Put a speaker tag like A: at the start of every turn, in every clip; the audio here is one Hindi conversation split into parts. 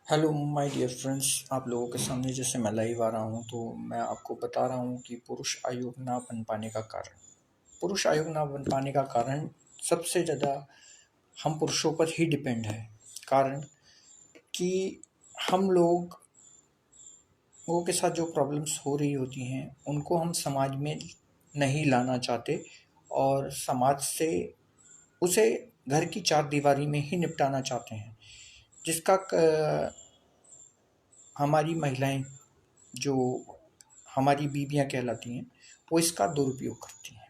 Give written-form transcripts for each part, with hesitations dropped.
A: Hello my dear friends. आप लोगों के सामने जैसे मैं लाइव आ रहा हूँ तो मैं आपको बता रहा हूँ कि पुरुष आयोग ना बन पाने का कारण। पुरुष आयोग ना बन पाने का कारण सबसे ज़्यादा हम पुरुषों पर ही डिपेंड है। कारण कि हम लोगों के साथ जो प्रॉब्लम्स हो रही होती हैं उनको हम समाज में नहीं लाना चाहते और समाज से उसे घर की चार दीवारी में ही निपटाना चाहते हैं, जिसका हमारी महिलाएं जो हमारी बीवियाँ कहलाती हैं वो इसका दुरुपयोग करती हैं।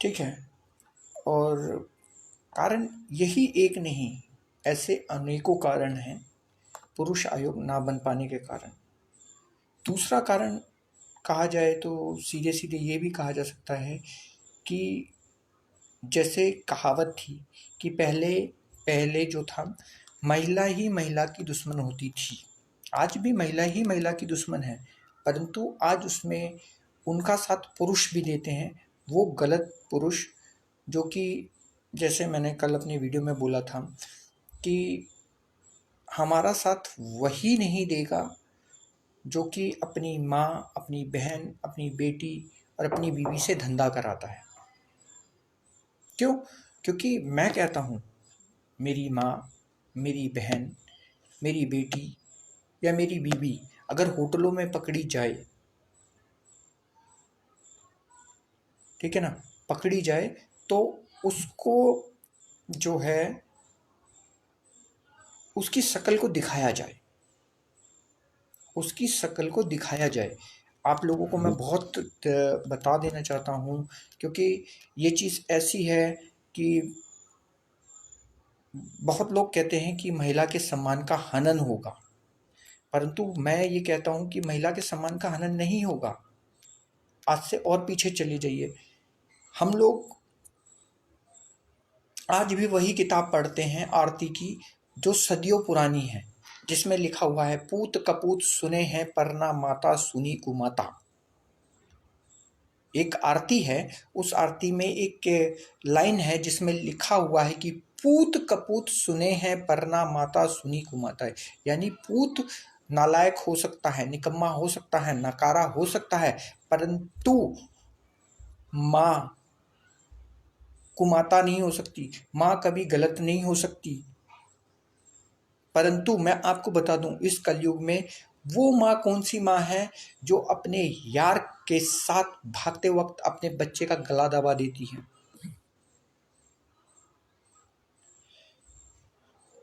A: ठीक है। और कारण यही एक नहीं, ऐसे अनेकों कारण हैं पुरुष आयोग ना बन पाने के कारण। दूसरा कारण कहा जाए तो सीधे सीधे ये भी कहा जा सकता है कि जैसे कहावत थी कि पहले पहले जो था, महिला ही महिला की दुश्मन होती थी। आज भी महिला ही महिला की दुश्मन है, परंतु आज उसमें उनका साथ पुरुष भी देते हैं। वो गलत पुरुष जो कि जैसे मैंने कल अपनी वीडियो में बोला था कि हमारा साथ वही नहीं देगा जो कि अपनी माँ, अपनी बहन, अपनी बेटी और अपनी बीवी से धंधा कराता है। क्यों? क्योंकि मैं कहता हूँ मेरी माँ, मेरी बहन, मेरी बेटी या मेरी बीवी अगर होटलों में पकड़ी जाए, ठीक है ना, पकड़ी जाए तो उसको जो है उसकी शक्ल को दिखाया जाए, उसकी शक्ल को दिखाया जाए। आप लोगों को मैं बहुत बता देना चाहता हूँ, क्योंकि ये चीज़ ऐसी है कि बहुत लोग कहते हैं कि महिला के सम्मान का हनन होगा, परंतु मैं ये कहता हूँ कि महिला के सम्मान का हनन नहीं होगा। आज से और पीछे चले जाइए, हम लोग आज भी वही किताब पढ़ते हैं आरती की जो सदियों पुरानी है, जिसमें लिखा हुआ है पूत कपूत सुने हैं परना माता सुनी कुमाता। एक आरती है, उस आरती में एक लाइन है जिसमें लिखा हुआ है कि पूत कपूत सुने हैं परना माता सुनी कुमाता है। यानी पूत नालायक हो सकता है, निकम्मा हो सकता है, नकारा हो सकता है, परंतु माँ कुमाता नहीं हो सकती, माँ कभी गलत नहीं हो सकती। परंतु मैं आपको बता दूं, इस कलयुग में वो माँ कौन सी माँ है जो अपने यार के साथ भागते वक्त अपने बच्चे का गला दबा देती है?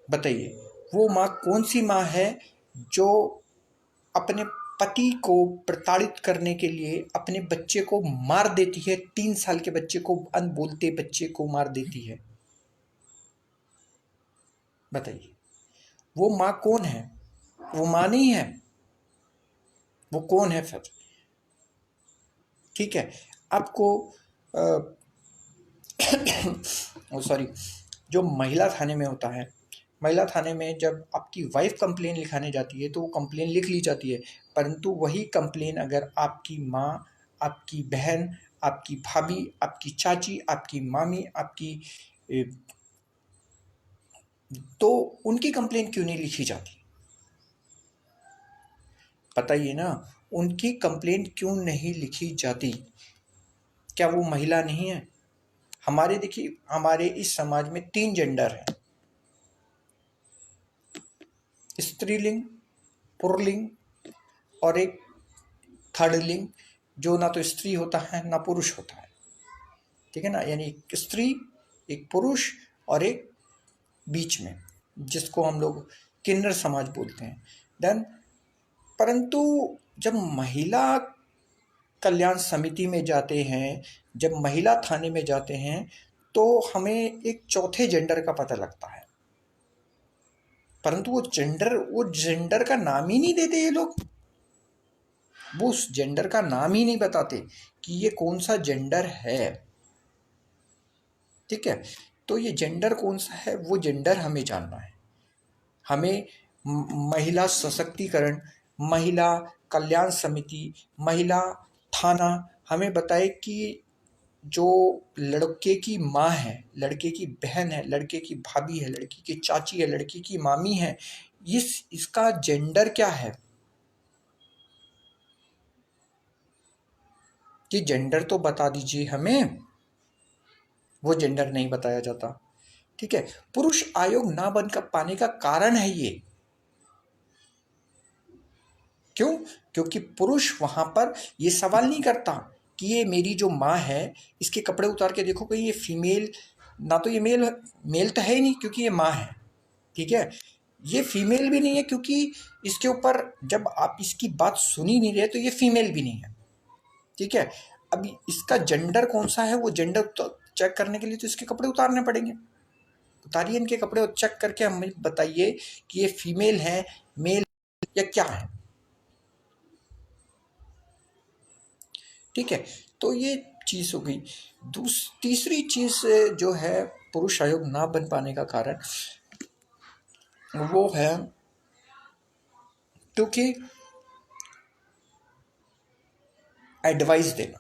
A: बताइए, वो माँ कौन सी माँ है जो अपने पति को प्रताड़ित करने के लिए अपने बच्चे को मार देती है? 3 साल के बच्चे को, अनबोलते बच्चे को मार देती है। बताइए, वो माँ कौन है? वो माँ नहीं है, वो कौन है फिर? ठीक है। आपको सॉरी, जो महिला थाने में होता है, महिला थाने में जब आपकी वाइफ कंप्लेन लिखाने जाती है तो वो कंप्लेन लिख ली जाती है, परंतु वही कंप्लेन अगर आपकी माँ, आपकी बहन, आपकी भाभी, आपकी चाची, आपकी मामी, आपकी तो उनकी कंप्लेन क्यों नहीं लिखी जाती? बताइए ना, उनकी कंप्लेन क्यों नहीं लिखी जाती? क्या वो महिला नहीं है? हमारे देखिए, हमारे इस समाज में 3 जेंडर हैं, स्त्रीलिंग, पुल्लिंग और एक थर्ड लिंग, जो ना तो स्त्री होता है ना पुरुष होता है। ठीक है ना, यानी एक स्त्री, एक पुरुष और एक बीच में, जिसको हम लोग किन्नर समाज बोलते हैं। देन परंतु जब महिला कल्याण समिति में जाते हैं, जब महिला थाने में जाते हैं, तो हमें एक चौथे जेंडर का पता लगता है, परंतु वो जेंडर का नाम ही नहीं देते ये लोग। वो उस जेंडर का नाम ही नहीं बताते कि ये कौन सा जेंडर है। ठीक है, तो ये जेंडर कौन सा है, वो जेंडर हमें जानना है। हमें महिला सशक्तिकरण, महिला कल्याण समिति, महिला थाना हमें बताए कि जो लड़के की माँ है, लड़के की बहन है, लड़के की भाभी है, लड़की की चाची है, लड़की की मामी है, इसका जेंडर क्या है, कि जेंडर तो बता दीजिए हमें। वो जेंडर नहीं बताया जाता। ठीक है, पुरुष आयोग ना बन पाने का कारण है ये। क्यों? क्योंकि पुरुष वहां पर ये सवाल नहीं करता कि ये मेरी जो माँ है, इसके कपड़े उतार के देखो कहीं ये फीमेल, ना तो ये मेल, मेल तो है ही नहीं क्योंकि ये माँ है। ठीक है, ये फीमेल भी नहीं है क्योंकि इसके ऊपर जब आप इसकी बात सुन ही नहीं रहे तो ये फीमेल भी नहीं है। ठीक है, अब इसका जेंडर कौन सा है, वो जेंडर तो चेक करने के लिए तो इसके कपड़े उतारने पड़ेंगे। उतारिए इनके कपड़े और चेक करके हमें बताइए कि ये फीमेल है, मेल या क्या है। ठीक है, तो ये चीज़ हो गई। तीसरी चीज़ जो है पुरुष आयोग ना बन पाने का कारण, वो है क्योंकि एडवाइस देना।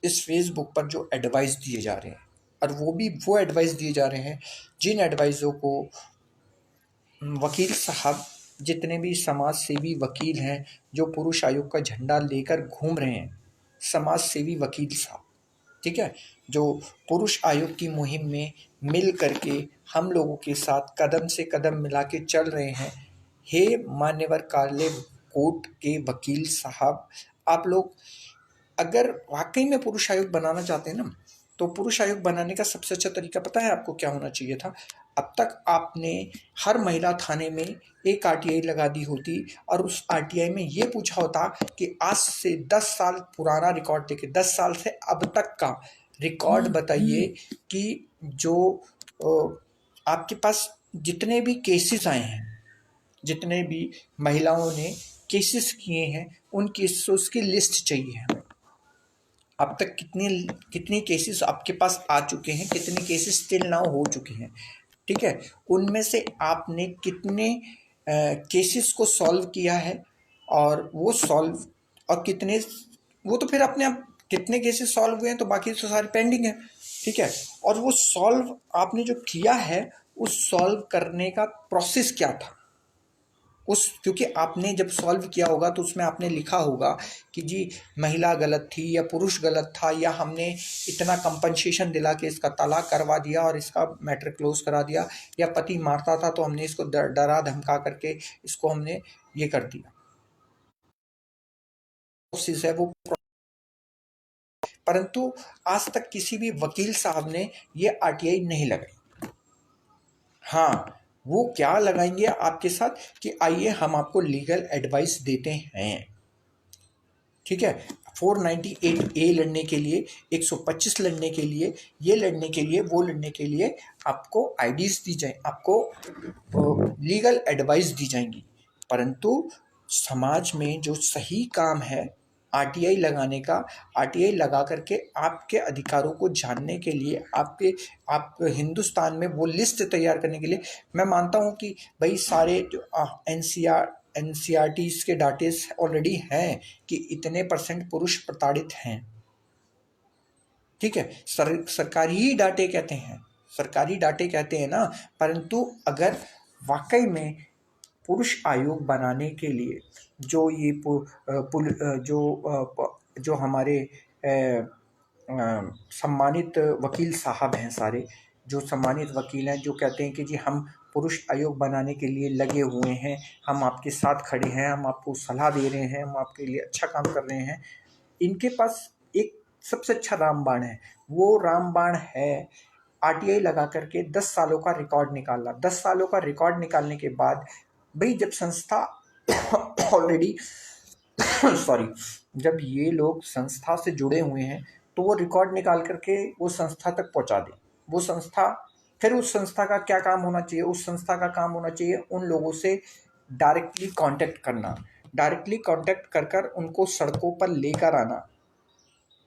A: इस फेसबुक पर जो एडवाइस दिए जा रहे हैं, और वो भी वो एडवाइस दिए जा रहे हैं जिन एडवाइसों को वकील साहब, जितने भी समाज सेवी वकील हैं जो पुरुष आयोग का झंडा लेकर घूम रहे हैं, समाज सेवी वकील साहब, ठीक है, जो पुरुष आयोग की मुहिम में मिल करके हम लोगों के साथ कदम से कदम मिला के चल रहे हैं। हे मान्यवर काले कोर्ट के वकील साहब, आप लोग अगर वाकई में पुरुष आयोग बनाना चाहते हैं ना, तो पुरुष आयोग बनाने का सबसे अच्छा तरीका पता है आपको क्या होना चाहिए था? अब तक आपने हर महिला थाने में एक आरटीआई लगा दी होती और उस आरटीआई में ये पूछा होता कि आज से 10 साल पुराना रिकॉर्ड देके 10 साल से अब तक का रिकॉर्ड बताइए कि जो आपके पास जितने भी केसेस आए हैं, जितने भी महिलाओं ने केसेस किए हैं, उन केसेस की लिस्ट चाहिए हमें। अब तक कितने कितनी केसेस आपके पास आ चुके हैं, कितने केसेस स्टिल नाउ हो चुके हैं। ठीक है, उनमें से आपने कितने केसेस को सॉल्व किया है, और वो सॉल्व और कितने, वो तो फिर अपने आप कितने केसेस सॉल्व हुए हैं तो बाकी तो सारे पेंडिंग है। ठीक है, और वो सॉल्व आपने जो किया है, उस सॉल्व करने का प्रोसेस क्या था, उस, क्योंकि आपने जब सॉल्व किया होगा तो उसमें आपने लिखा होगा कि जी महिला गलत थी या पुरुष गलत था, या हमने इतना कंपनसेशन दिला के इसका तलाक करवा दिया और इसका मैटर क्लोज करा दिया, या पति मारता था तो हमने इसको डरा धमका करके इसको हमने ये कर दिया। प्रोसेस है वो, परंतु आज तक किसी भी वकील साहब ने ये आरटीआई नहीं लगाई। हाँ, वो क्या लगाएंगे आपके साथ कि आइए हम आपको लीगल एडवाइस देते हैं। ठीक है, 498A लड़ने के लिए, 125 लड़ने के लिए, ये लड़ने के लिए, वो लड़ने के लिए आपको आईडीज दी जाए, आपको लीगल एडवाइस दी जाएंगी। परंतु समाज में जो सही काम है आरटीआई लगाने का, आरटीआई लगा करके आपके अधिकारों को जानने के लिए, आप हिंदुस्तान में वो लिस्ट तैयार करने के लिए, मैं मानता हूँ कि भाई सारे जो एनसीईआरटी के डाटेस ऑलरेडी हैं कि इतने परसेंट पुरुष प्रताड़ित हैं। ठीक है, सरकारी ही डाटे कहते हैं, सरकारी डाटे कहते हैं ना। परंतु अगर वाकई में पुरुष आयोग बनाने के लिए जो ये जो हमारे सम्मानित वकील साहब हैं, सारे जो सम्मानित वकील हैं, जो कहते हैं कि जी हम पुरुष आयोग बनाने के लिए लगे हुए हैं, हम आपके साथ खड़े हैं, हम आपको सलाह दे रहे हैं, हम आपके लिए अच्छा काम कर रहे हैं, इनके पास एक सबसे अच्छा रामबाण है। वो रामबाण है आरटीआई लगा करके 10 सालों का रिकॉर्ड निकालना। 10 सालों का रिकॉर्ड निकालने के बाद भाई जब संस्था ऑलरेडी सॉरी, जब ये लोग संस्था से जुड़े हुए हैं तो वो रिकॉर्ड निकाल करके वो संस्था तक पहुंचा दे। वो संस्था, फिर उस संस्था का क्या काम होना चाहिए? उस संस्था का काम होना चाहिए उन लोगों से डायरेक्टली कांटेक्ट करना, डायरेक्टली कांटेक्ट कर कर उनको सड़कों पर लेकर आना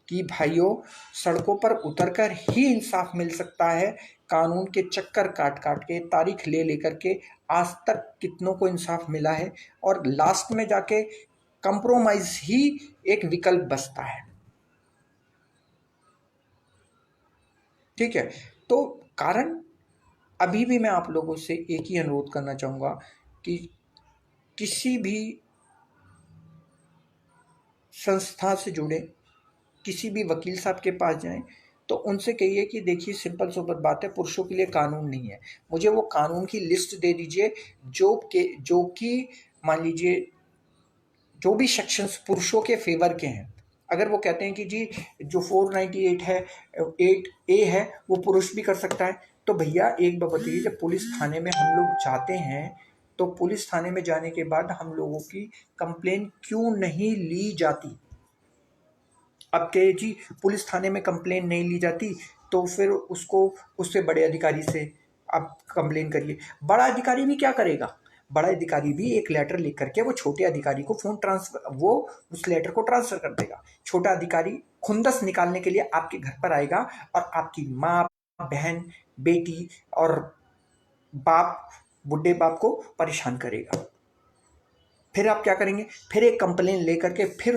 A: कि भाइयों सड़कों पर उतरकर ही इंसाफ मिल सकता है। कानून के चक्कर काट काट के, तारीख ले लेकर के आज तक कितनों को इंसाफ मिला है, और लास्ट में जाके कंप्रोमाइज ही एक विकल्प बचता है। ठीक है, तो कारण, अभी भी मैं आप लोगों से एक ही अनुरोध करना चाहूँगा कि किसी भी संस्था से जुड़े किसी भी वकील साहब के पास जाएं तो उनसे कहिए कि देखिए सिंपल सोबर बात है, पुरुषों के लिए कानून नहीं है, मुझे वो कानून की लिस्ट दे दीजिए जो कि मान लीजिए जो भी सेक्शंस पुरुषों के फेवर के हैं। अगर वो कहते हैं कि जी जो 498 है 8A है वो पुरुष भी कर सकता है, तो भैया एक बात बताइए, जब पुलिस थाने में हम लोग जाते हैं तो पुलिस थाने में जाने के बाद हम लोगों की कंप्लेन क्यों नहीं ली जाती? अब कहे जी पुलिस थाने में कंप्लेन नहीं ली जाती तो फिर उसको उससे बड़े अधिकारी से आप कंप्लेन करिए। बड़ा अधिकारी भी क्या करेगा? बड़ा अधिकारी भी एक लेटर लिख करके वो छोटे अधिकारी को वो उस लेटर को ट्रांसफर कर देगा। छोटा अधिकारी खुंदस निकालने के लिए आपके घर पर आएगा और आपकी माँ, बहन, बेटी और बाप, बुढ़े बाप को परेशान करेगा। फिर आप क्या करेंगे? फिर एक कंप्लेन लेकर के फिर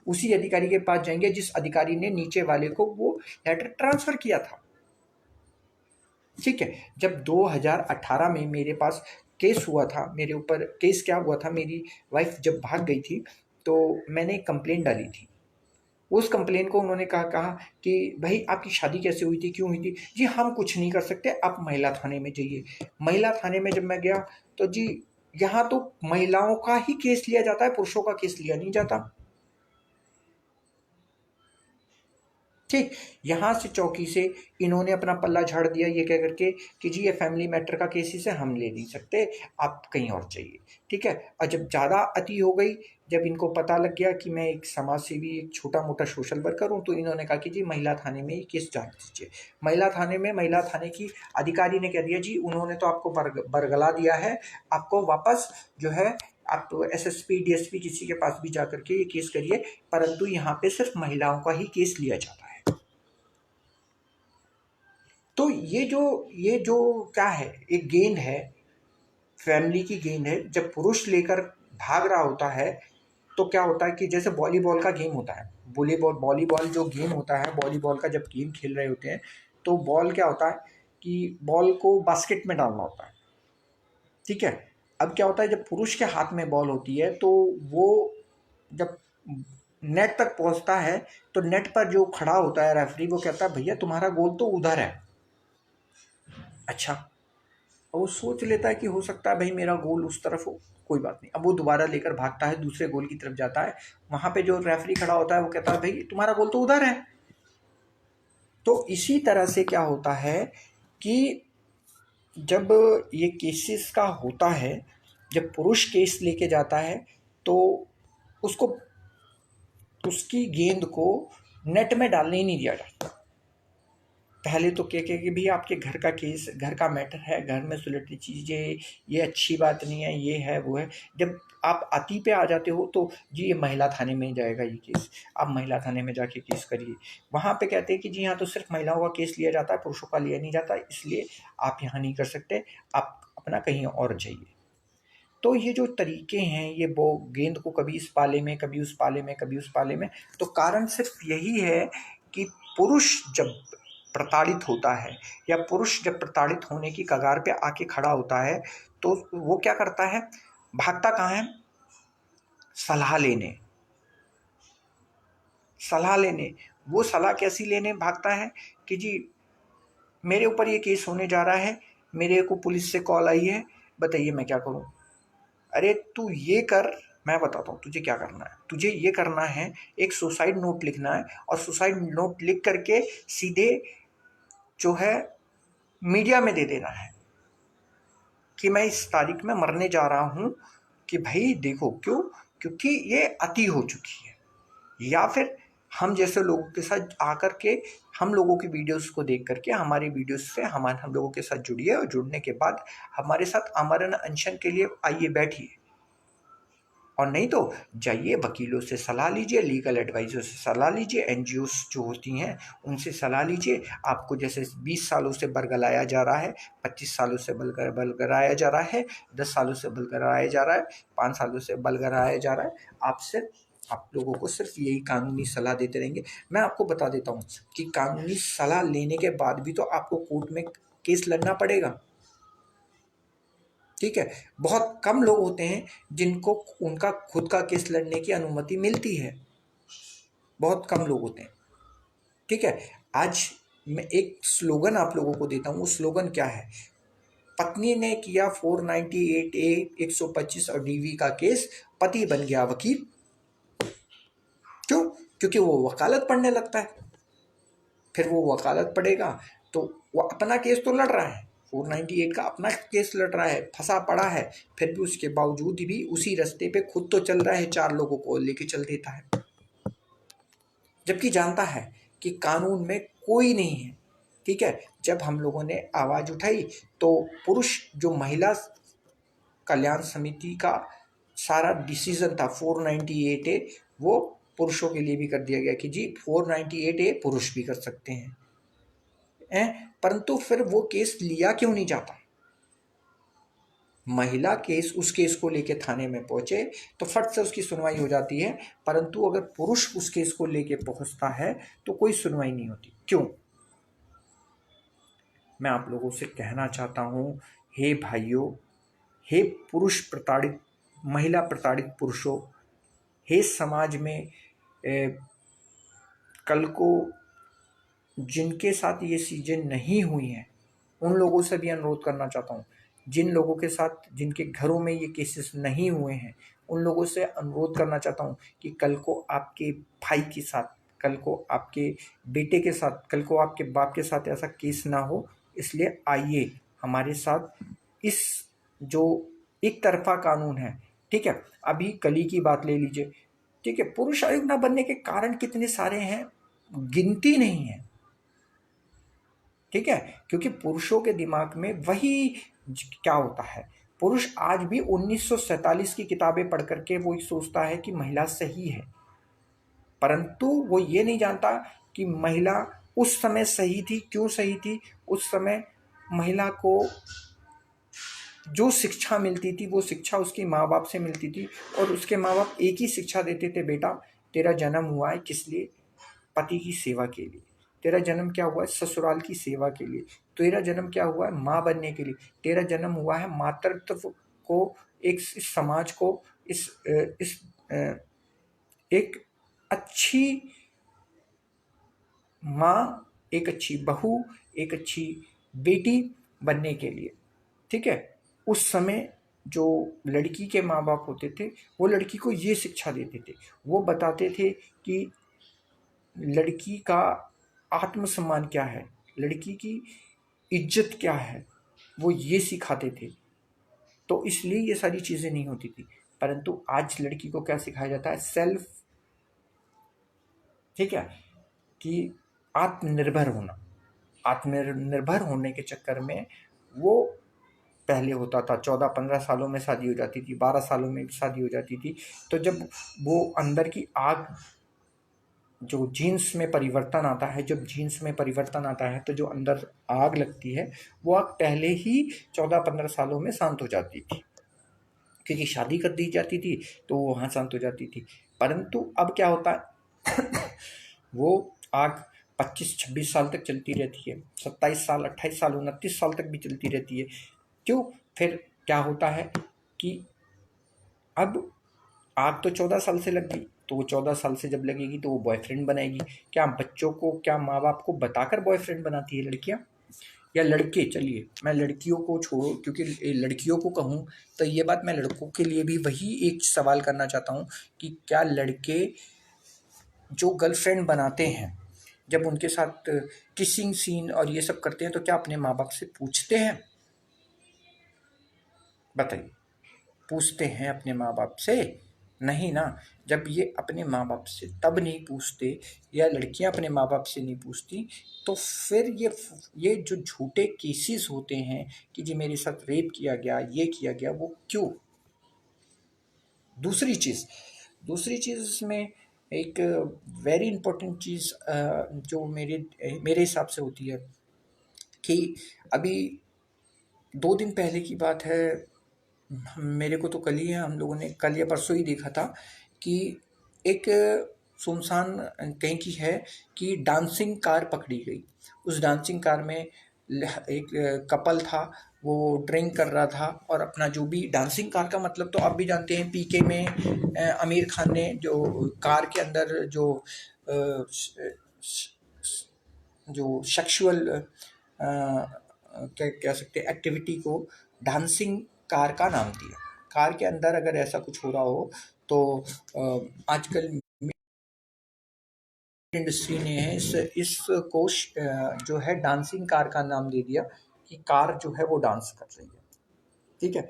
A: उसी अधिकारी के पास जाएंगे जिस अधिकारी ने नीचे वाले को वो लेटर ट्रांसफर किया था। ठीक है, जब 2018 में मेरे पास केस हुआ था, मेरे ऊपर केस क्या हुआ था, मेरी वाइफ जब भाग गई थी तो मैंने एक कंप्लेन डाली थी। उस कंप्लेन को उन्होंने कहा कि भाई आपकी शादी कैसे हुई थी, क्यों हुई थी? जी हम कुछ नहीं कर सकते, आप महिला थाने में जाइए। महिला थाने में जब मैं गया तो जी यहाँ तो महिलाओं का ही केस लिया जाता है, पुरुषों का केस लिया नहीं जाता। ठीक, यहाँ से चौकी से इन्होंने अपना पल्ला झाड़ दिया ये कह करके कि जी ये फैमिली मैटर का केस है, हम ले नहीं सकते, आप कहीं और चाहिए। ठीक है, और जब ज़्यादा अति हो गई, जब इनको पता लग गया कि मैं एक समाज सेवी, एक छोटा मोटा सोशल वर्कर हूँ, तो इन्होंने कहा कि जी महिला थाने में ये केस डाल दीजिए। महिला थाने की अधिकारी ने कह दिया जी उन्होंने तो आपको बरगला दिया है, आपको वापस जो है आप SSP DSP किसी के पास भी जा करके ये केस करिए, परंतु यहाँ पे सिर्फ महिलाओं का ही केस लिया जाता है। तो ये जो क्या है, एक गेंद है, फैमिली की गेंद है। जब पुरुष लेकर भाग रहा होता है तो क्या होता है कि जैसे वॉलीबॉल का गेम होता है, वॉलीबॉल जो गेम होता है, वॉलीबॉल का जब गेम खेल रहे होते हैं तो बॉल क्या होता है कि बॉल को बास्केट में डालना होता है। ठीक है, अब क्या होता है जब पुरुष के हाथ में बॉल होती है तो वो जब नेट तक पहुंचता है तो नेट पर जो खड़ा होता है रेफरी वो कहता है भैया तुम्हारा गोल तो उधर है। अच्छा, और वो सोच लेता है कि हो सकता है भाई मेरा गोल उस तरफ हो, कोई बात नहीं। अब वो दोबारा लेकर भागता है, दूसरे गोल की तरफ जाता है, वहां पे जो रेफरी खड़ा होता है वो कहता है भाई तुम्हारा गोल तो उधर है। तो इसी तरह से क्या होता है कि जब ये केसेस का होता है, जब पुरुष केस लेके जाता है तो उसको उसकी गेंद को नेट में डालने ही नहीं दिया जाता। पहले तो कह के कि भी आपके घर का केस, घर का मैटर है, घर में सुलझती चीज़ें, ये अच्छी बात नहीं है, ये है वो है। जब आप अति पे आ जाते हो तो जी ये महिला थाने में जाएगा ये केस, आप महिला थाने में जाके केस करिए। वहाँ पे कहते हैं कि जी यहाँ तो सिर्फ महिलाओं का केस लिया जाता है, पुरुषों का लिया नहीं जाता, इसलिए आप यहाँ नहीं कर सकते, आप अपना कहीं और जाइए। तो ये जो तरीके हैं, ये वो गेंद को कभी इस पाले में, कभी उस पाले में, कभी उस पाले में, तो कारण सिर्फ यही है कि पुरुष जब प्रताड़ित होता है या पुरुष जब प्रताड़ित होने की कगार पे आके खड़ा होता है तो वो क्या करता है, भागता कहाँ है? सलाह लेने। सलाह लेने, वो सलाह कैसी लेने भागता है कि जी मेरे ऊपर ये केस होने जा रहा है, मेरे को पुलिस से कॉल आई है, बताइए मैं क्या करूं? अरे तू ये कर, मैं बताता हूँ तुझे क्या करना है। तुझे ये करना है, एक सुसाइड नोट लिखना है और सुसाइड नोट लिख करके सीधे जो है मीडिया में दे देना है कि मैं इस तारीख में मरने जा रहा हूँ, कि भाई देखो क्यों, क्योंकि ये अति हो चुकी है। या फिर हम जैसे लोगों के साथ आकर के हम लोगों की वीडियोस को देख करके हमारी वीडियोस से हम लोगों के साथ जुड़िए और जुड़ने के बाद हमारे साथ आमरण अनशन के लिए आइए, बैठिए। और नहीं तो जाइए वकीलों से सलाह लीजिए, लीगल एडवाइजर से सलाह लीजिए, एनजीओस जो होती हैं उनसे सलाह लीजिए। आपको जैसे 20 सालों से बरगलाया जा रहा है, 25 सालों से बलगराया जा रहा है, 10 सालों से बलगराया जा रहा है, 5 सालों से बलगराया जा रहा है, आप लोगों को सिर्फ यही कानूनी सलाह देते रहेंगे। मैं आपको बता देता हूँ कि कानूनी सलाह लेने के बाद भी तो आपको कोर्ट में केस लड़ना पड़ेगा। ठीक है, बहुत कम लोग होते हैं जिनको उनका खुद का केस लड़ने की अनुमति मिलती है, बहुत कम लोग होते हैं। ठीक है, आज मैं एक स्लोगन आप लोगों को देता हूँ। वो स्लोगन क्या है? पत्नी ने किया 498A 125 और डीवी का केस, पति बन गया वकील। क्यों? क्योंकि वो वकालत पढ़ने लगता है। फिर वो वकालत पढ़ेगा तो वो अपना केस तो लड़ रहा है, 498 का अपना केस लड़ रहा है, फंसा पड़ा है, फिर भी उसके बावजूद भी उसी रास्ते पे खुद तो चल रहा है, 4 लोगों को लेके चल देता है, जबकि जानता है कि कानून में कोई नहीं है। ठीक है, जब हम लोगों ने आवाज़ उठाई तो पुरुष जो महिला कल्याण समिति का सारा डिसीजन था 498A, वो पुरुषों के लिए भी कर दिया गया कि जी 498A पुरुष भी कर सकते हैं। परंतु फिर वो केस लिया क्यों नहीं जाता? महिला केस, उस केस को लेके थाने में पहुंचे तो फट से उसकी सुनवाई हो जाती है, परंतु अगर पुरुष उस केस को लेके पहुंचता है तो कोई सुनवाई नहीं होती। क्यों? मैं आप लोगों से कहना चाहता हूं, हे भाइयों, हे पुरुष प्रताड़ित, महिला प्रताड़ित पुरुषों, हे समाज में कल को जिनके साथ ये चीज़ें नहीं हुई हैं, उन लोगों से भी अनुरोध करना चाहता हूँ। जिन लोगों के साथ, जिनके घरों में ये केसेस नहीं हुए हैं, उन लोगों से अनुरोध करना चाहता हूँ कि कल को आपके भाई के साथ, कल को आपके बेटे के साथ, कल को आपके बाप के साथ ऐसा केस ना हो। इसलिए आइए हमारे साथ, इस जो एक तरफा कानून है, ठीक है, अभी कली की बात ले लीजिए। ठीक है, पुरुष आयोग ना बनने के कारण कितने सारे हैं, गिनती नहीं है। ठीक है, क्योंकि पुरुषों के दिमाग में वही क्या होता है, पुरुष आज भी 1947 की किताबें पढ़ करके वो सोचता है कि महिला सही है, परंतु वो ये नहीं जानता कि महिला उस समय सही थी। क्यों सही थी? उस समय महिला को जो शिक्षा मिलती थी वो शिक्षा उसके माँ बाप से मिलती थी, और उसके माँ बाप एक ही शिक्षा देते थे, बेटा तेरा जन्म हुआ है किस लिए? पति की सेवा के लिए। तेरा जन्म क्या हुआ है? ससुराल की सेवा के लिए। तेरा जन्म क्या हुआ है? माँ बनने के लिए। तेरा जन्म हुआ है मातृत्व को, इस समाज को, इस एक अच्छी माँ, एक अच्छी बहू, एक अच्छी बेटी बनने के लिए। ठीक है, उस समय जो लड़की के माँ बाप होते थे वो लड़की को ये शिक्षा देते थे, वो बताते थे कि लड़की का आत्मसम्मान क्या है, लड़की की इज्जत क्या है, वो ये सिखाते थे। तो इसलिए ये सारी चीज़ें नहीं होती थी। परंतु आज लड़की को क्या सिखाया जाता है? सेल्फ, ठीक है, कि आत्मनिर्भर होना। आत्मनिर्भर होने के चक्कर में वो पहले होता था 14-15 सालों में शादी हो जाती थी, 12 सालों में शादी हो जाती थी। तो जब वो अंदर की आग, जो जीन्स में परिवर्तन आता है, जब जीन्स में परिवर्तन आता है तो जो अंदर आग लगती है, वो आग पहले ही 14-15 सालों में शांत हो जाती थी, क्योंकि शादी कर दी जाती थी तो वो वहाँ शांत हो जाती थी। परंतु अब क्या होता है वो आग 25-26 साल तक चलती रहती है, 27 साल, 28 साल, 29 साल तक भी चलती रहती है। क्यों? फिर क्या होता है कि अब आग तो 14 साल से लग गई, तो वो 14 साल से जब लगेगी तो वो बॉयफ्रेंड बनाएगी। क्या बच्चों को, क्या माँ बाप को बताकर बॉयफ्रेंड बनाती है लड़कियाँ या लड़के? चलिए मैं लड़कियों को छोड़ो, क्योंकि लड़कियों को कहूँ तो ये बात मैं लड़कों के लिए भी वही एक सवाल करना चाहता हूँ कि क्या लड़के जो गर्लफ्रेंड बनाते हैं, जब उनके साथ किसिंग सीन और ये सब करते हैं, तो क्या अपने माँ बाप से पूछते हैं? बताइए, पूछते हैं अपने माँ बाप से? नहीं ना। जब ये अपने माँ बाप से तब नहीं पूछते, या लड़कियां अपने माँ बाप से नहीं पूछती, तो फिर ये जो झूठे केसेस होते हैं कि जी मेरे साथ रेप किया गया, ये किया गया, वो क्यों? दूसरी चीज़ इसमें एक वेरी इंपॉर्टेंट चीज़ जो मेरे हिसाब से होती है कि अभी 2 दिन पहले की बात है, मेरे को तो कल ही है, हम लोगों ने कल या परसों ही देखा था कि एक सुनसान कहीं की है कि डांसिंग कार पकड़ी गई। उस डांसिंग कार में एक कपल था, वो ड्रिंक कर रहा था और अपना जो भी डांसिंग कार का मतलब तो आप भी जानते हैं, पीके में आमिर खान ने जो कार के अंदर जो अ, जो सेक्सुअल क्या कह सकते हैं एक्टिविटी को डांसिंग कार का नाम दिया। कार के अंदर अगर ऐसा कुछ हो रहा हो तो आजकल इंडस्ट्री ने इसको जो है डांसिंग कार का नाम दे दिया कि कार जो है वो डांस कर रही है। ठीक है,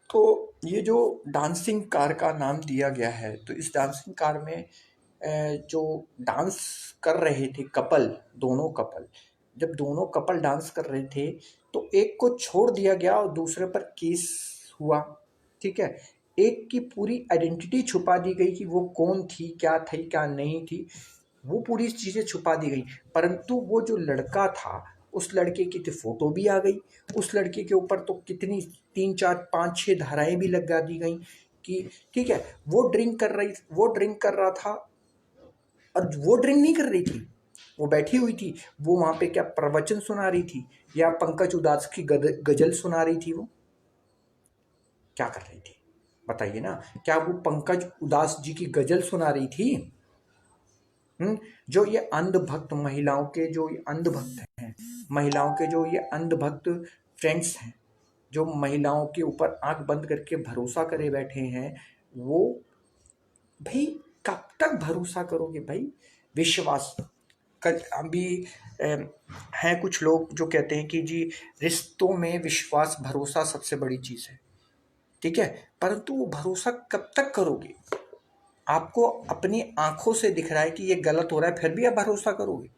A: तो ये जो डांसिंग कार का नाम दिया गया है, तो इस डांसिंग कार में जो डांस कर रहे थे कपल, दोनों कपल, जब दोनों कपल डांस कर रहे थे तो एक को छोड़ दिया गया और दूसरे पर केस हुआ। ठीक है, एक की पूरी आइडेंटिटी छुपा दी गई कि वो कौन थी, क्या थी, क्या नहीं थी, वो पूरी चीज़ें छुपा दी गई। परंतु वो जो लड़का था, उस लड़के की तो फोटो भी आ गई, उस लड़के के ऊपर तो कितनी 3 4 5 6 धाराएं भी लगा दी गई कि ठीक है वो ड्रिंक कर रहा था, और वो ड्रिंक नहीं कर रही थी, वो बैठी हुई थी, वो वहां पे क्या प्रवचन सुना रही थी या पंकज उदास की गजल सुना रही थी? वो क्या कर रही थी बताइए ना? क्या वो पंकज उदास जी की गजल सुना रही थी? जो ये अंधभक्त महिलाओं के जो ये अंधभक्त हैं, महिलाओं के जो ये अंधभक्त फ्रेंड्स हैं, जो महिलाओं के ऊपर आंख बंद करके भरोसा करे बैठे हैं, वो भाई कब तक भरोसा करोगे भाई? विश्वास कल अभी हैं कुछ लोग जो कहते हैं कि जी रिश्तों में विश्वास भरोसा सबसे बड़ी चीज है। ठीक है, परंतु वो भरोसा कब तक करोगे? आपको अपनी आंखों से दिख रहा है कि ये गलत हो रहा है, फिर भी आप भरोसा करोगे?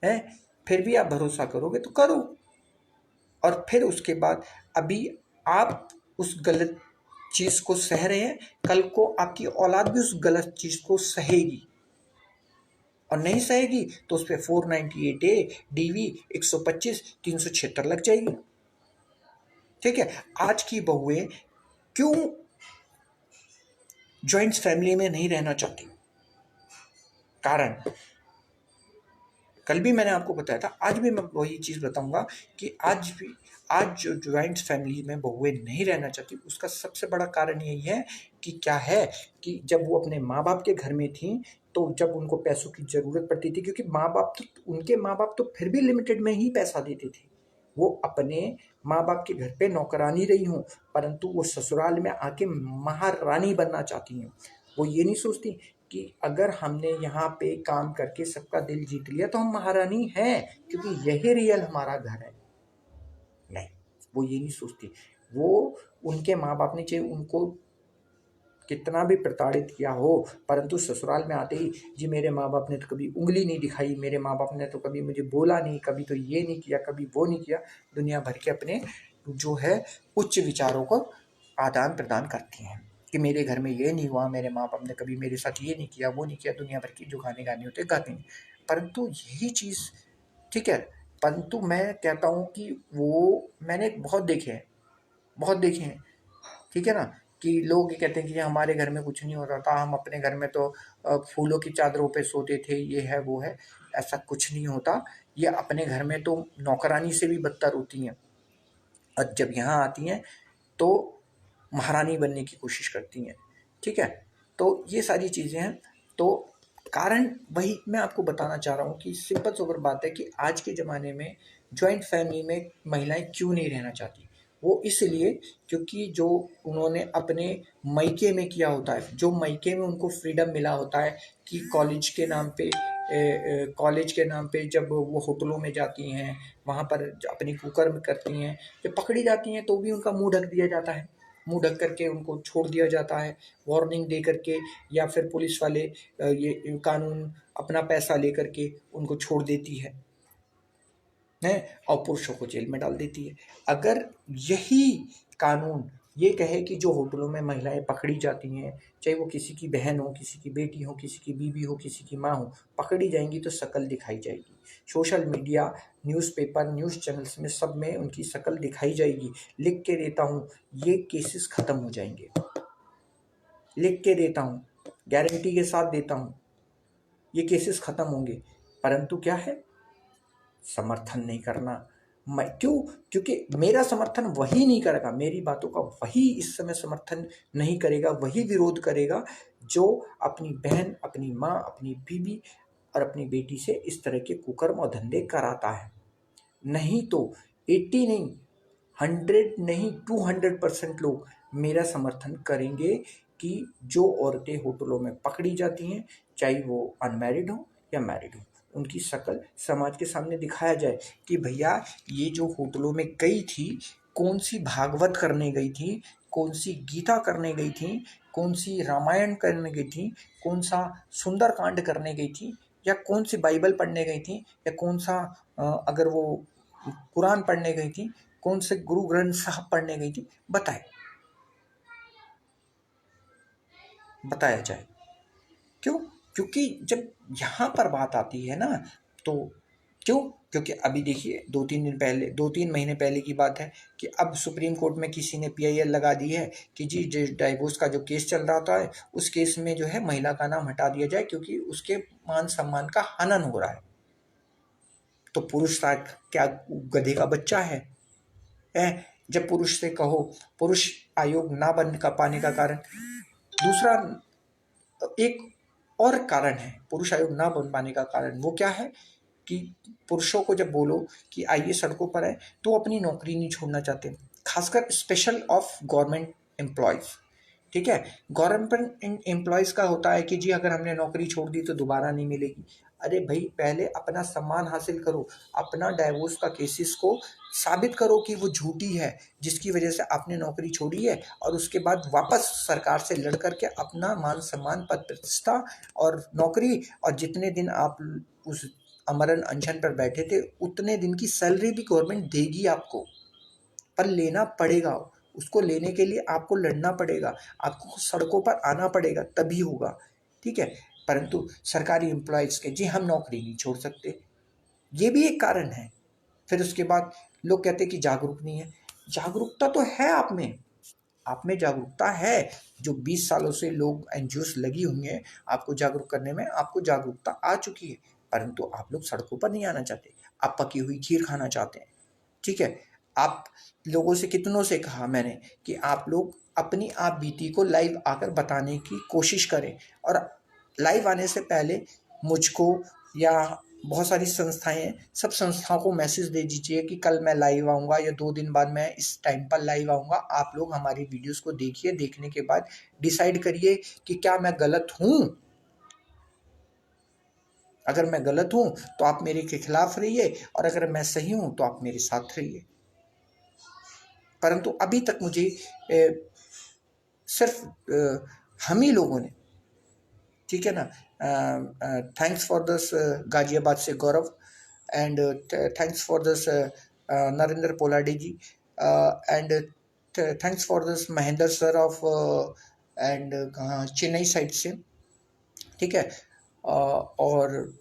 A: है, फिर भी आप भरोसा करोगे तो करो। और फिर उसके बाद अभी आप उस गलत चीज को सह रहे हैं, कल को आपकी औलाद भी उस गलत चीज को सहेगी, और नहीं सहेगी तो उस पर 498A DV 125 376 लग जाएगी। ठीक है, आज की बहुएं क्यों ज्वाइंट फैमिली में नहीं रहना चाहती? कारण कल भी मैंने आपको बताया था, आज भी मैं वही चीज़ बताऊंगा कि आज जो ज्वाइंट फैमिली में बहुएं नहीं रहना चाहती, उसका सबसे बड़ा कारण यही है कि क्या है कि जब वो अपने माँ बाप के घर में थी, तो जब उनको पैसों की ज़रूरत पड़ती थी, क्योंकि उनके माँ बाप तो फिर भी लिमिटेड में ही पैसा देते थे, वो अपने माँ बाप के घर पे नौकरानी रही हूँ, परंतु वो ससुराल में आके महारानी बनना चाहती हैं। वो ये नहीं सोचती कि अगर हमने यहाँ पे काम करके सबका दिल जीत लिया तो हम महारानी हैं, क्योंकि यही रियल हमारा घर है। नहीं, वो ये नहीं सोचती। वो उनके माँ बाप ने चाहे उनको कितना भी प्रताड़ित किया हो, परंतु ससुराल में आते ही जी मेरे माँ बाप ने तो कभी उंगली नहीं दिखाई, मेरे माँ बाप ने तो कभी मुझे बोला नहीं, कभी तो ये नहीं किया, कभी वो नहीं किया। दुनिया भर के अपने जो है उच्च विचारों को आदान प्रदान करती हैं कि मेरे घर में ये नहीं हुआ, मेरे माँ बाप ने कभी मेरे साथ ये नहीं किया, वो नहीं किया। दुनिया भर की जो गाने गाने होते गाते हैं, परंतु यही चीज़ ठीक है। परंतु मैं कहता हूँ कि वो मैंने बहुत देखे हैं, बहुत देखे हैं। ठीक है ना, कि लोग ये कहते हैं कि हमारे घर में कुछ नहीं होता था, हम अपने घर में तो फूलों की चादरों पे सोते थे, ये है वो है। ऐसा कुछ नहीं होता। ये अपने घर में तो नौकरानी से भी बदतर होती हैं, और जब यहाँ आती हैं तो महारानी बनने की कोशिश करती हैं। ठीक है, तो ये सारी चीज़ें हैं। तो कारण वही मैं आपको बताना चाह रहा हूँ कि सिंपल सोबर बात है कि आज के ज़माने में जॉइंट फैमिली में महिलाएं क्यों नहीं रहना चाहती? वो इसलिए क्योंकि जो उन्होंने अपने मायके में किया होता है, जो मायके में उनको फ्रीडम मिला होता है कि कॉलेज के नाम पे जब वो होटलों में जाती हैं, वहाँ पर अपनी कुकर्म करती हैं, जब पकड़ी जाती हैं तो भी उनका मुंह ढक दिया जाता है, मुंह ढक करके उनको छोड़ दिया जाता है, वार्निंग दे करके, या फिर पुलिस वाले ये कानून अपना पैसा लेकर के उनको छोड़ देती है और पुरुषों को जेल में डाल देती है। अगर यही कानून ये कहे कि जो होटलों में महिलाएं पकड़ी जाती हैं, चाहे वो किसी की बहन हो, किसी की बेटी हो, किसी की बीवी हो, किसी की माँ हो, पकड़ी जाएंगी तो शक्ल दिखाई जाएगी। Social media, newspaper, news channels में सब में उनकी शक्ल दिखाई जाएगी। लिख के देता हूँ, ये केसेस खत्म हो जाएंगे। लिख के देता हूँ, गारंटी के साथ देता हूँ, ये केसेस खत्म होंगे। परंतु क्या है, समर्थन नहीं करना। मैं क्यों? क्योंकि मेरा समर्थन वही नहीं करेगा, मेरी बातों का वही इस समय समर्थन नहीं करेगा, वही विरोध करेगा जो अपनी बहन, अपनी माँ, अपनी बीवी और अपनी बेटी से इस तरह के कुकर्म और धंधे कराता है। नहीं तो 80 नहीं, 100 नहीं, 200% लोग मेरा समर्थन करेंगे कि जो औरतें होटलों में पकड़ी जाती हैं, चाहे वो अनमैरिड हो या मैरिड हो, उनकी शक्ल समाज के सामने दिखाया जाए कि भैया ये जो होटलों में गई थी, कौन सी भागवत करने गई थी, कौन सी गीता करने गई थी, कौन सी रामायण करने गई थी, कौन सा सुंदरकांड करने गई थी, या कौन सी बाइबल पढ़ने गई थी, या कौन सा अगर वो कुरान पढ़ने गई थी, कौन से गुरु ग्रंथ साहब पढ़ने गई थी, बताया जाए। क्यों? क्योंकि जब यहाँ पर बात आती है ना, तो क्यों? क्योंकि अभी देखिए 2-3 महीने पहले की बात है कि अब सुप्रीम कोर्ट में किसी ने PIL लगा दी है कि जी डाइवोर्स का जो केस चल रहा था उस केस में जो है महिला का नाम हटा दिया जाए क्योंकि उसके मान सम्मान का हनन हो रहा है। तो पुरुष था क्या गधे का बच्चा है? जब पुरुष से कहो, पुरुष आयोग ना बन का पाने का कारण, दूसरा एक और कारण है पुरुष आयोग ना बन पाने का कारण, वो क्या है कि पुरुषों को जब बोलो कि आइए सड़कों पर आए तो वो अपनी नौकरी नहीं छोड़ना चाहते, खासकर स्पेशल ऑफ गवर्नमेंट एम्प्लॉयज़। ठीक है, गवर्नमेंट एम्प्लॉयज़ का होता है कि जी अगर हमने नौकरी छोड़ दी तो दोबारा नहीं मिलेगी। अरे भाई पहले अपना सम्मान हासिल करो, अपना डाइवोर्स का केसेस को साबित करो कि वो झूठी है जिसकी वजह से आपने नौकरी छोड़ी है, और उसके बाद वापस सरकार से लड़ करके अपना मान सम्मान, पद प्रतिष्ठा और नौकरी, और जितने दिन आप उस अमरण अनशन पर बैठे थे उतने दिन की सैलरी भी गवर्नमेंट देगी आपको, पर लेना पड़ेगा। उसको लेने के लिए आपको लड़ना पड़ेगा, आपको सड़कों पर आना पड़ेगा, तभी होगा। ठीक है, परंतु सरकारी एम्प्लॉयज़ के जी हम नौकरी नहीं छोड़ सकते, ये भी एक कारण है। फिर उसके बाद लोग कहते हैं कि जागरूक नहीं है। जागरूकता तो है आप में जागरूकता है। जो 20 सालों से लोग NGOs लगी हुई हैं आपको जागरूक करने में, आपको जागरूकता आ चुकी है, परंतु आप लोग सड़कों पर नहीं आना चाहते, आप पकी हुई खीर खाना चाहते हैं। ठीक है, आप लोगों से कितनों से कहा मैंने कि आप लोग अपनी आप बीती को लाइव आकर बताने की कोशिश करें, और लाइव आने से पहले मुझको या बहुत सारी संस्थाएं हैं, सब संस्थाओं को मैसेज दे दीजिए कि कल मैं लाइव आऊँगा या 2 दिन बाद मैं इस टाइम पर लाइव आऊँगा। आप लोग हमारी वीडियोस को देखिए, देखने के बाद डिसाइड करिए कि क्या मैं गलत हूँ। अगर मैं गलत हूँ तो आप मेरे के खिलाफ रहिए, और अगर मैं सही हूँ तो आप मेरे साथ रहिए। परंतु अभी तक मुझे सिर्फ हम ही लोगों ने, ठीक है ना, थैंक्स फॉर दिस गाजियाबाद से Gaurav, and thanks for this Narendra Poladi ji, and thanks for this Mahendra sir of and Chennai side से। ठीक है, और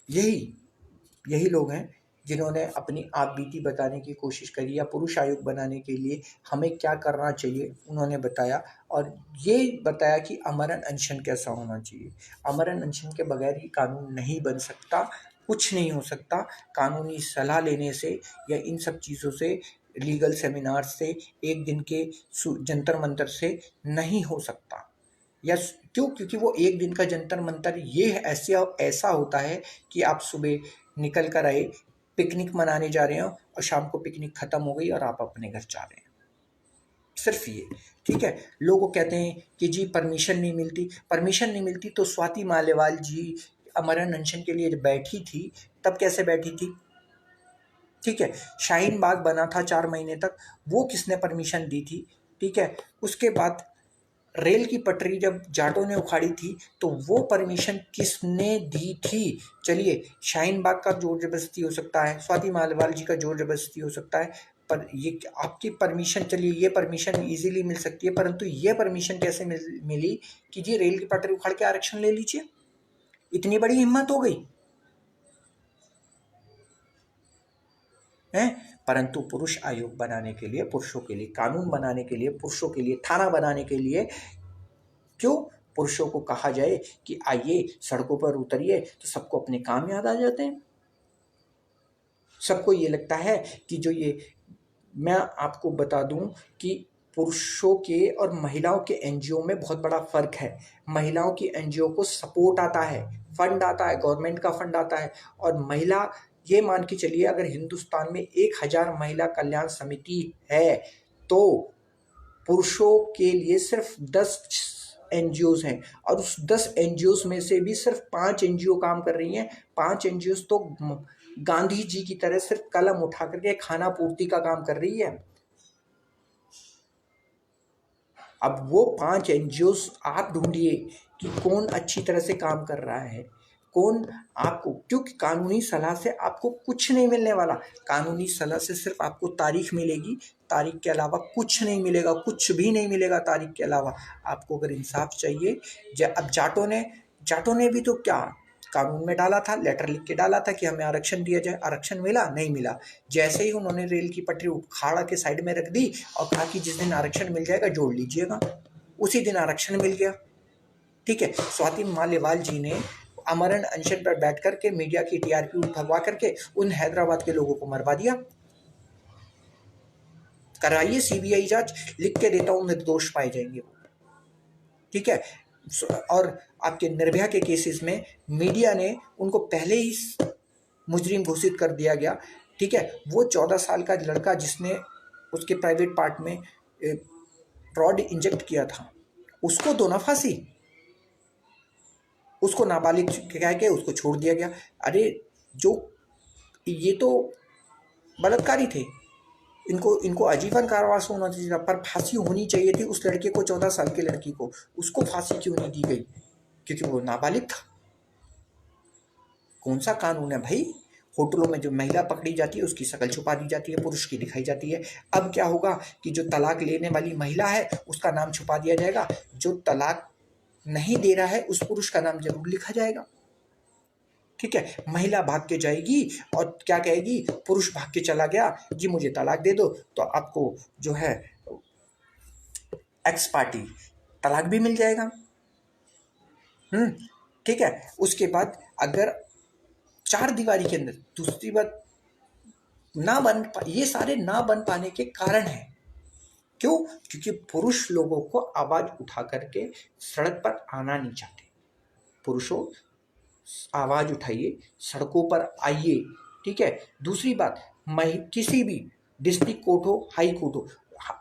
A: यही लोग हैं जिन्होंने अपनी आप बीती बताने की कोशिश करी, या पुरुष आयोग बनाने के लिए हमें क्या करना चाहिए उन्होंने बताया, और ये बताया कि आमरण अनशन कैसा होना चाहिए। आमरण अनशन के बगैर ही कानून नहीं बन सकता, कुछ नहीं हो सकता। कानूनी सलाह लेने से या इन सब चीज़ों से, लीगल सेमिनार से, एक दिन के जंतर मंतर से नहीं हो सकता। या क्यों? क्योंकि वो एक दिन का जंतर मंतर ये ऐसा होता है कि आप सुबह निकल कर आए, पिकनिक मनाने जा रहे हो, और शाम को पिकनिक खत्म हो गई और आप अपने घर जा रहे हैं, सिर्फ ये। ठीक है, लोगों कहते हैं कि जी परमिशन नहीं मिलती, तो स्वाति मालेवाल जी अमरण अनशन के लिए जब बैठी थी तब कैसे बैठी थी? ठीक है, शाहीन बाग बना था 4 महीने तक, वो किसने परमिशन दी थी? ठीक है, उसके बाद रेल की पटरी जब जाटों ने उखाड़ी थी तो वो परमिशन किसने दी थी? चलिए, शाहीन बाग का जोर जबरदस्ती हो सकता है, स्वाति मालिवाल जी का जोर जबरदस्ती हो सकता है, पर ये आपकी परमिशन, चलिए ये परमिशन इजीली मिल सकती है, परंतु ये परमिशन कैसे मिली कि जी रेल की पटरी उखाड़ के आरक्षण ले लीजिए? इतनी बड़ी हिम्मत हो गई है? परंतु पुरुष आयोग बनाने के लिए, पुरुषों के लिए कानून बनाने के लिए, पुरुषों के लिए थाना बनाने के लिए, क्यों पुरुषों को कहा जाए कि आइए सड़कों पर उतरिए, तो सबको अपने काम याद आ जाते हैं। सबको ये लगता है कि जो ये, मैं आपको बता दूं कि पुरुषों के और महिलाओं के एनजीओ में बहुत बड़ा फर्क है। महिलाओं की एनजीओ को सपोर्ट आता है, फंड आता है, गवर्नमेंट का फंड आता है, और महिला, ये मान के चलिए अगर हिंदुस्तान में 1000 महिला कल्याण समिति है तो पुरुषों के लिए सिर्फ 10 एनजीओ हैं, और उस 10 एनजीओ में से भी सिर्फ 5 एनजीओ काम कर रही हैं। 5 एनजीओ तो गांधी जी की तरह सिर्फ कलम उठा करके खाना पूर्ति का काम कर रही है। अब वो 5 एनजीओ आप ढूंढिए कि कौन अच्छी तरह से काम कर रहा है, कौन आपको, क्योंकि कानूनी सलाह से आपको कुछ नहीं मिलने वाला। कानूनी सलाह से सिर्फ आपको तारीख मिलेगी, तारीख के अलावा कुछ नहीं मिलेगा, कुछ भी नहीं मिलेगा तारीख के अलावा। आपको अगर इंसाफ चाहिए, अब जाटों ने भी तो क्या कानून में डाला था, लेटर लिख के डाला था कि हमें आरक्षण दिया जाए। आरक्षण मिला? नहीं मिला। जैसे ही उन्होंने रेल की पटरी उखाड़ा के साइड में रख दी और कहा कि जिस दिन आरक्षण मिल जाएगा जोड़ लीजिएगा, उसी दिन आरक्षण मिल गया। ठीक है, स्वाति मालीवाल जी ने आमरण अनशन पर बैठ करके मीडिया की टीआरपी उठवा करके उन हैदराबाद के लोगों को मरवा दिया। कराइए सीबीआई जांच, लिख के देता हूं, निर्दोष पाए जाएंगे। ठीक है, और आपके निर्भया के केसेस में मीडिया ने उनको पहले ही मुजरिम घोषित कर दिया गया। ठीक है, वो 14 साल का लड़का जिसने उसके प्राइवेट पार्ट में रॉड इंजेक्ट किया था, उसको दो ना फांसी, उसको नाबालिग कह के उसको छोड़ दिया गया। अरे जो ये तो बलात्कारी थे, इनको आजीवन कारावास होना चाहिए था, पर फांसी होनी चाहिए थी उस लड़के को, 14 साल के लड़की को। उसको फांसी क्यों नहीं दी गई? क्योंकि वो नाबालिग था। कौन सा कानून है भाई? होटलों में जो महिला पकड़ी जाती है उसकी शक्ल छुपा दी जाती है, पुरुष की दिखाई जाती है। अब क्या होगा कि जो तलाक लेने वाली महिला है उसका नाम छुपा दिया जाएगा, जो तलाक नहीं दे रहा है उस पुरुष का नाम जरूर लिखा जाएगा। ठीक है, महिला भाग के जाएगी और क्या कहेगी, पुरुष भाग के चला गया जी मुझे तलाक दे दो, तो आपको जो है एक्स पार्टी तलाक भी मिल जाएगा। ठीक है, उसके बाद अगर 4 दीवारी के अंदर, दूसरी बात ये सारे ना बन पाने के कारण है। क्यों? क्योंकि पुरुष लोगों को आवाज उठा करके सड़क पर आना नहीं चाहते। पुरुषों, आवाज उठाइए, सड़कों पर आइए। ठीक है, दूसरी बात, किसी भी डिस्ट्रिक्ट कोर्ट हो, हाई कोर्ट हो,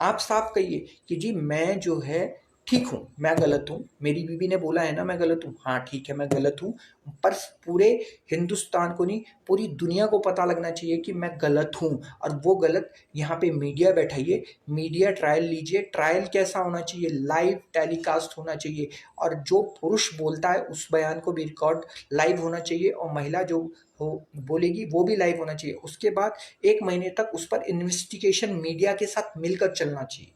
A: आप साफ कहिए कि जी मैं जो है ठीक हूँ, मैं गलत हूँ, मेरी बीवी ने बोला है ना मैं गलत हूँ, हाँ ठीक है मैं गलत हूँ, पर पूरे हिंदुस्तान को नहीं पूरी दुनिया को पता लगना चाहिए कि मैं गलत हूँ। और वो गलत यहाँ पे मीडिया बैठाइए, मीडिया ट्रायल लीजिए। ट्रायल कैसा होना चाहिए? लाइव टेलीकास्ट होना चाहिए, और जो पुरुष बोलता है उस बयान को भी रिकॉर्ड लाइव होना चाहिए, और महिला जो हो बोलेगी वो भी लाइव होना चाहिए। उसके बाद 1 महीने तक उस पर इन्वेस्टिगेशन मीडिया के साथ मिलकर चलना चाहिए,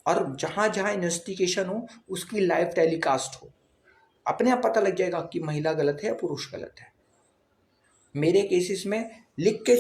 A: और जहां जहां इन्वेस्टिगेशन हो उसकी लाइव टेलीकास्ट हो। अपने आप पता लग जाएगा कि महिला गलत है या पुरुष गलत है। मेरे केसेस में लिख के